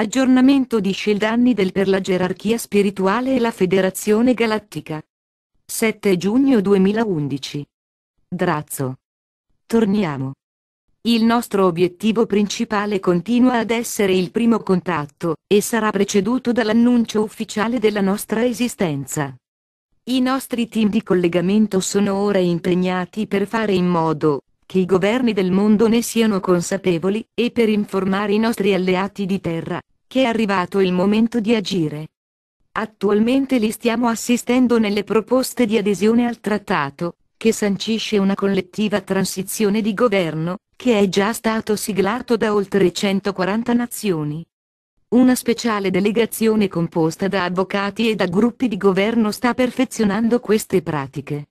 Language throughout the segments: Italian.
Aggiornamento di Sheldani per la gerarchia spirituale e la Federazione Galattica. 7 giugno 2011. Drazzo. Torniamo. Il nostro obiettivo principale continua ad essere il primo contatto, e sarà preceduto dall'annuncio ufficiale della nostra esistenza. I nostri team di collegamento sono ora impegnati per fare in modo che i governi del mondo ne siano consapevoli, e per informare i nostri alleati di terra che è arrivato il momento di agire. Attualmente li stiamo assistendo nelle proposte di adesione al trattato, che sancisce una collettiva transizione di governo, che è già stato siglato da oltre 140 nazioni. Una speciale delegazione composta da avvocati e da gruppi di governo sta perfezionando queste pratiche.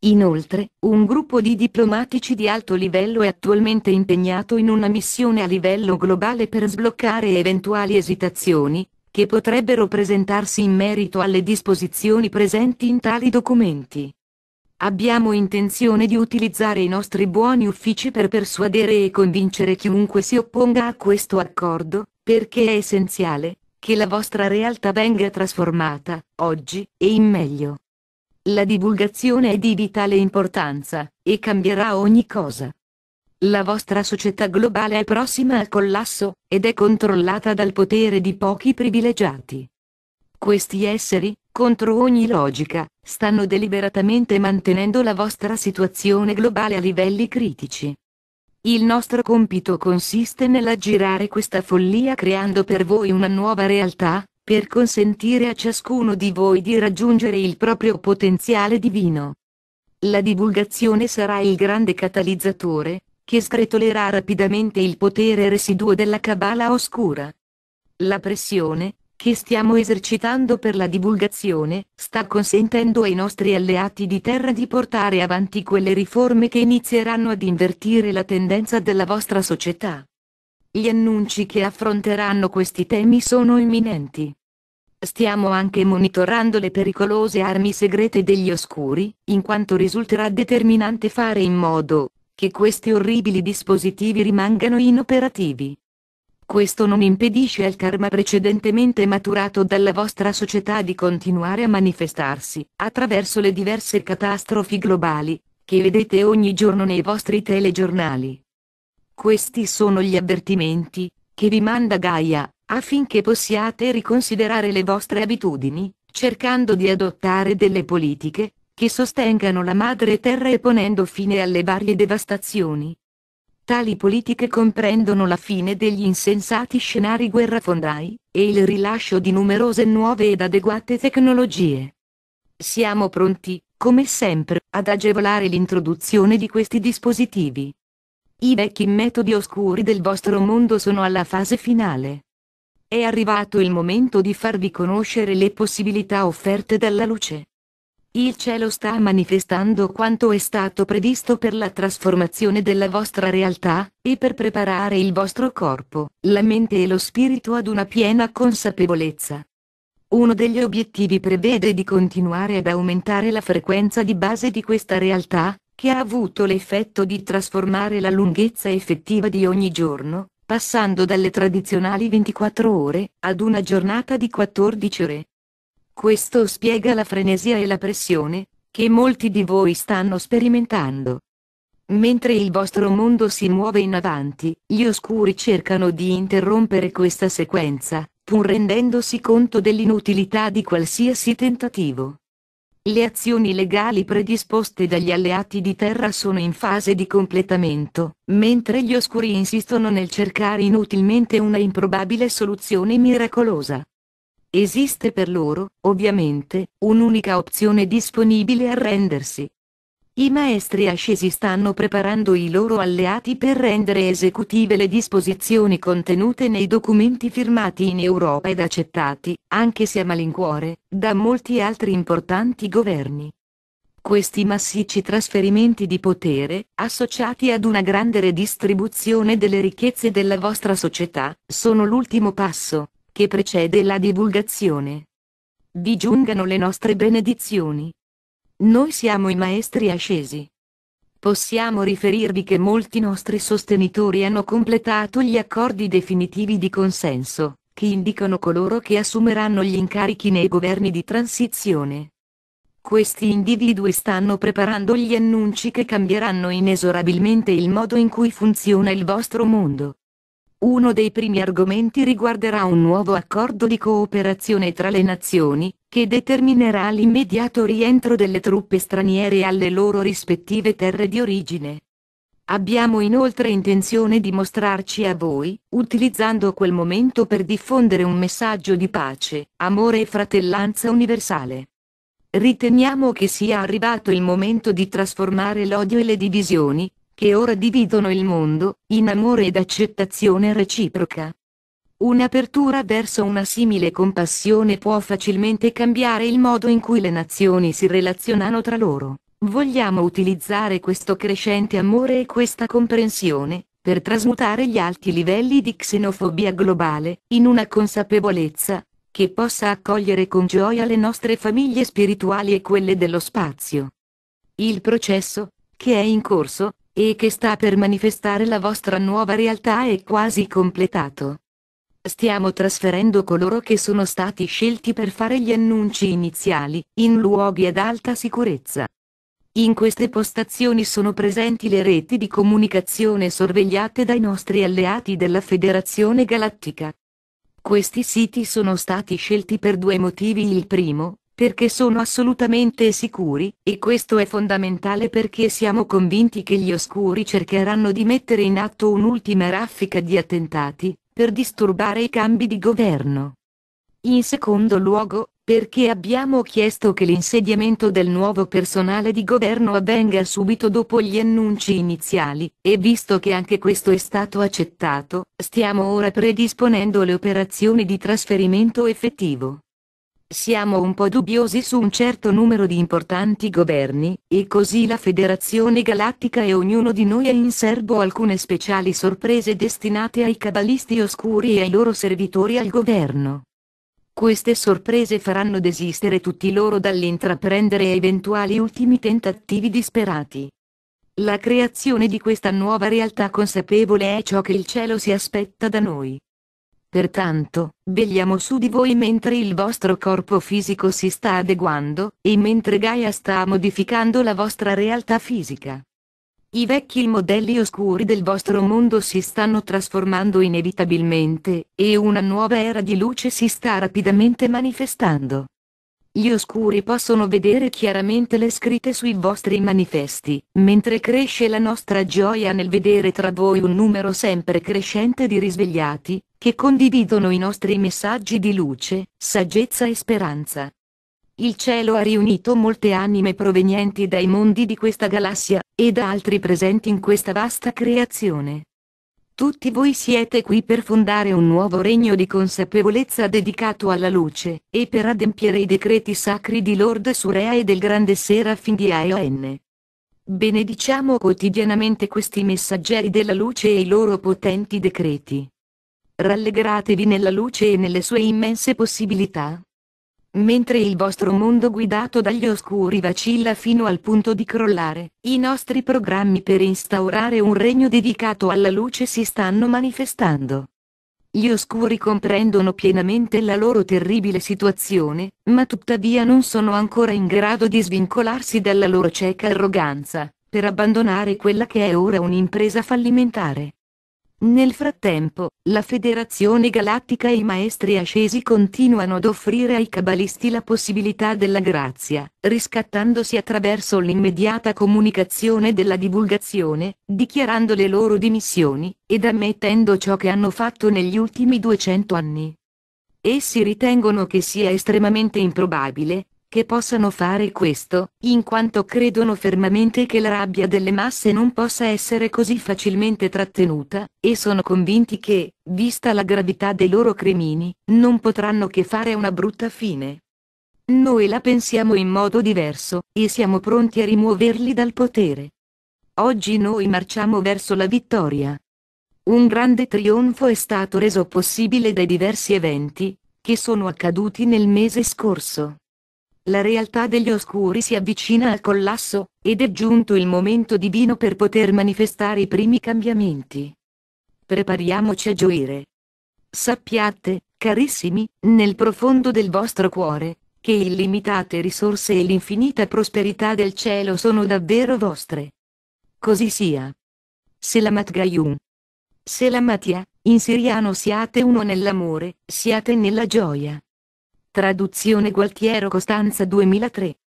Inoltre, un gruppo di diplomatici di alto livello è attualmente impegnato in una missione a livello globale per sbloccare eventuali esitazioni che potrebbero presentarsi in merito alle disposizioni presenti in tali documenti. Abbiamo intenzione di utilizzare i nostri buoni uffici per persuadere e convincere chiunque si opponga a questo accordo, perché è essenziale che la vostra realtà venga trasformata, oggi, e in meglio. La divulgazione è di vitale importanza, e cambierà ogni cosa. La vostra società globale è prossima al collasso, ed è controllata dal potere di pochi privilegiati. Questi esseri, contro ogni logica, stanno deliberatamente mantenendo la vostra situazione globale a livelli critici. Il nostro compito consiste nell'aggirare questa follia creando per voi una nuova realtà, per consentire a ciascuno di voi di raggiungere il proprio potenziale divino. La divulgazione sarà il grande catalizzatore, che sgretolerà rapidamente il potere residuo della Cabala oscura. La pressione che stiamo esercitando per la divulgazione sta consentendo ai nostri alleati di terra di portare avanti quelle riforme che inizieranno ad invertire la tendenza della vostra società. Gli annunci che affronteranno questi temi sono imminenti. Stiamo anche monitorando le pericolose armi segrete degli oscuri, in quanto risulterà determinante fare in modo che questi orribili dispositivi rimangano inoperativi. Questo non impedisce al karma precedentemente maturato dalla vostra società di continuare a manifestarsi, attraverso le diverse catastrofi globali, che vedete ogni giorno nei vostri telegiornali. Questi sono gli avvertimenti che vi manda Gaia, affinché possiate riconsiderare le vostre abitudini, cercando di adottare delle politiche che sostengano la madre terra e ponendo fine alle varie devastazioni. Tali politiche comprendono la fine degli insensati scenari guerrafondai, e il rilascio di numerose nuove ed adeguate tecnologie. Siamo pronti, come sempre, ad agevolare l'introduzione di questi dispositivi. I vecchi metodi oscuri del vostro mondo sono alla fase finale. È arrivato il momento di farvi conoscere le possibilità offerte dalla luce. Il cielo sta manifestando quanto è stato previsto per la trasformazione della vostra realtà, e per preparare il vostro corpo, la mente e lo spirito ad una piena consapevolezza. Uno degli obiettivi prevede di continuare ad aumentare la frequenza di base di questa realtà, che ha avuto l'effetto di trasformare la lunghezza effettiva di ogni giorno, passando dalle tradizionali 24 ore, ad una giornata di 14 ore. Questo spiega la frenesia e la pressione che molti di voi stanno sperimentando. Mentre il vostro mondo si muove in avanti, gli oscuri cercano di interrompere questa sequenza, pur rendendosi conto dell'inutilità di qualsiasi tentativo. Le azioni legali predisposte dagli alleati di terra sono in fase di completamento, mentre gli oscuri insistono nel cercare inutilmente una improbabile soluzione miracolosa. Esiste per loro, ovviamente, un'unica opzione disponibile: arrendersi. I maestri ascesi stanno preparando i loro alleati per rendere esecutive le disposizioni contenute nei documenti firmati in Europa ed accettati, anche se a malincuore, da molti altri importanti governi. Questi massicci trasferimenti di potere, associati ad una grande redistribuzione delle ricchezze della vostra società, sono l'ultimo passo che precede la divulgazione. Vi giungano le nostre benedizioni. Noi siamo i maestri ascesi. Possiamo riferirvi che molti nostri sostenitori hanno completato gli accordi definitivi di consenso, che indicano coloro che assumeranno gli incarichi nei governi di transizione. Questi individui stanno preparando gli annunci che cambieranno inesorabilmente il modo in cui funziona il vostro mondo. Uno dei primi argomenti riguarderà un nuovo accordo di cooperazione tra le nazioni, che determinerà l'immediato rientro delle truppe straniere alle loro rispettive terre di origine. Abbiamo inoltre intenzione di mostrarci a voi, utilizzando quel momento per diffondere un messaggio di pace, amore e fratellanza universale. Riteniamo che sia arrivato il momento di trasformare l'odio e le divisioni, che ora dividono il mondo, in amore ed accettazione reciproca. Un'apertura verso una simile compassione può facilmente cambiare il modo in cui le nazioni si relazionano tra loro. Vogliamo utilizzare questo crescente amore e questa comprensione, per trasmutare gli alti livelli di xenofobia globale, in una consapevolezza, che possa accogliere con gioia le nostre famiglie spirituali e quelle dello spazio. Il processo, che è in corso, e che sta per manifestare la vostra nuova realtà è quasi completato. Stiamo trasferendo coloro che sono stati scelti per fare gli annunci iniziali, in luoghi ad alta sicurezza. In queste postazioni sono presenti le reti di comunicazione sorvegliate dai nostri alleati della Federazione Galattica. Questi siti sono stati scelti per due motivi: il primo, perché sono assolutamente sicuri, e questo è fondamentale perché siamo convinti che gli oscuri cercheranno di mettere in atto un'ultima raffica di attentati, per disturbare i cambi di governo. In secondo luogo, perché abbiamo chiesto che l'insediamento del nuovo personale di governo avvenga subito dopo gli annunci iniziali, e visto che anche questo è stato accettato, stiamo ora predisponendo le operazioni di trasferimento effettivo. Siamo un po' dubbiosi su un certo numero di importanti governi, e così la Federazione Galattica e ognuno di noi ha in serbo alcune speciali sorprese destinate ai cabalisti oscuri e ai loro servitori al governo. Queste sorprese faranno desistere tutti loro dall'intraprendere eventuali ultimi tentativi disperati. La creazione di questa nuova realtà consapevole è ciò che il cielo si aspetta da noi. Pertanto, vegliamo su di voi mentre il vostro corpo fisico si sta adeguando, e mentre Gaia sta modificando la vostra realtà fisica. I vecchi modelli oscuri del vostro mondo si stanno trasformando inevitabilmente, e una nuova era di luce si sta rapidamente manifestando. Gli oscuri possono vedere chiaramente le scritte sui vostri manifesti, mentre cresce la nostra gioia nel vedere tra voi un numero sempre crescente di risvegliati, che condividono i nostri messaggi di luce, saggezza e speranza. Il cielo ha riunito molte anime provenienti dai mondi di questa galassia, e da altri presenti in questa vasta creazione. Tutti voi siete qui per fondare un nuovo regno di consapevolezza dedicato alla luce, e per adempiere i decreti sacri di Lord Surea e del grande Serafin di Aeon. Benediciamo quotidianamente questi messaggeri della luce e i loro potenti decreti. Rallegratevi nella luce e nelle sue immense possibilità. Mentre il vostro mondo guidato dagli oscuri vacilla fino al punto di crollare, i nostri programmi per instaurare un regno dedicato alla luce si stanno manifestando. Gli oscuri comprendono pienamente la loro terribile situazione, ma tuttavia non sono ancora in grado di svincolarsi dalla loro cieca arroganza, per abbandonare quella che è ora un'impresa fallimentare. Nel frattempo, la Federazione Galattica e i Maestri Ascesi continuano ad offrire ai cabalisti la possibilità della grazia, riscattandosi attraverso l'immediata comunicazione della divulgazione, dichiarando le loro dimissioni, ed ammettendo ciò che hanno fatto negli ultimi 200 anni. Essi ritengono che sia estremamente improbabile che possano fare questo, in quanto credono fermamente che la rabbia delle masse non possa essere così facilmente trattenuta, e sono convinti che, vista la gravità dei loro crimini, non potranno che fare una brutta fine. Noi la pensiamo in modo diverso, e siamo pronti a rimuoverli dal potere. Oggi noi marciamo verso la vittoria. Un grande trionfo è stato reso possibile dai diversi eventi che sono accaduti nel mese scorso. La realtà degli oscuri si avvicina al collasso, ed è giunto il momento divino per poter manifestare i primi cambiamenti. Prepariamoci a gioire. Sappiate Carissimi, nel profondo del vostro cuore, che illimitate risorse e l'infinita prosperità del cielo sono davvero vostre. Così sia. Selamat Gayum. Selamatia, in siriano siate uno nell'amore, siate nella gioia. Traduzione Gualtiero Costanza 2003.